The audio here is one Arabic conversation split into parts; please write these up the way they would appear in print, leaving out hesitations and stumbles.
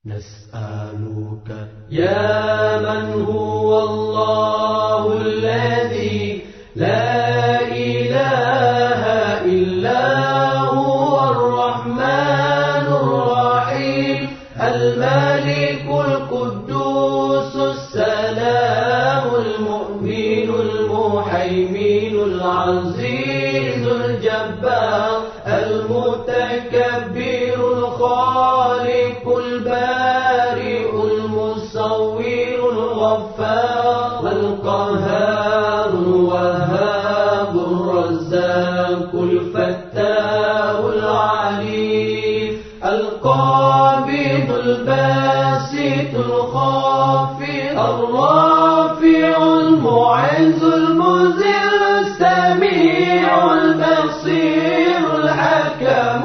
نسألك يا من هو الله الذي لا إله إلا هو الرحمن الرحيم الملك القدوس السلام المؤمن المهيمن العزيز الجبار المتكبر الخالق البارئ المصور الغفار القهار الوهاب الرزاق الفتاح العليم القابض الباسط الخافض الرافع المعز المذل السميع البصير الحكم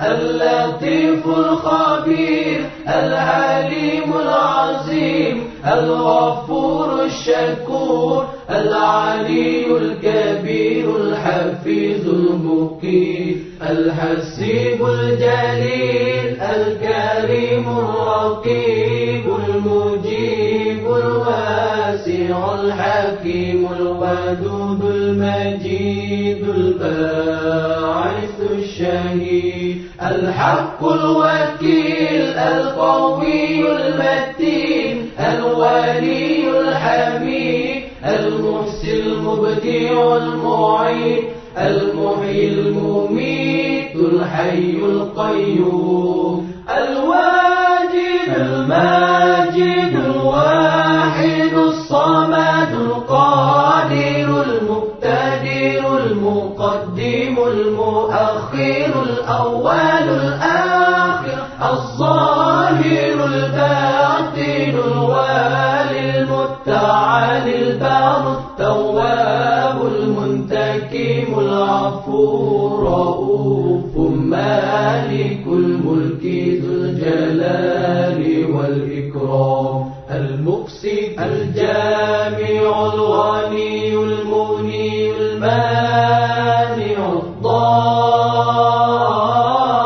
اللطيف الخبير العليم العظيم الغفور الشكور العلي الكبير الحفيظ المقيم الحسيب الجليل الكريم الرقيب المجيب الواسع الحكيم الودود المجيد الباعث الشهيد الحق الوكيل القوي المتين الولي الحميد المحسن المبدع المعيد المحيي المميت الحي القيوم الواجد الماجد الواحد الصمد القادر المقتدر المقدم المؤخر الأول الآخر الظاهر الباطن الوالي المتعالي البار التواب المنتكم العفو الرؤوف مالك الملك ذو الجلال والإكرام المقسط الجامع الغني المغني المانع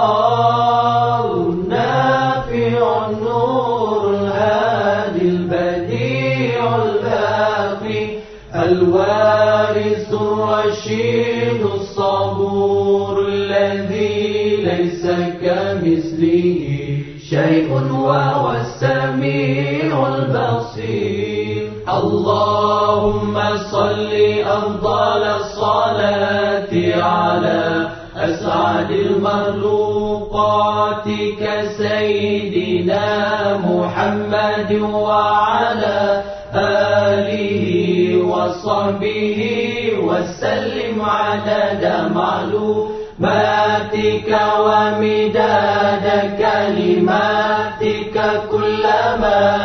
الضار النافع النور الهادي البديع الباقي الوارث الرشيد الصبور الذي ليس كمثله شيء وهو السميع البصير اللهم صل أفضل الصلاة على أسعد المخلوقات كسيدنا محمد وعلى آله وصحبه وسلم عدد معلوماتك ومداد كلماتك كلما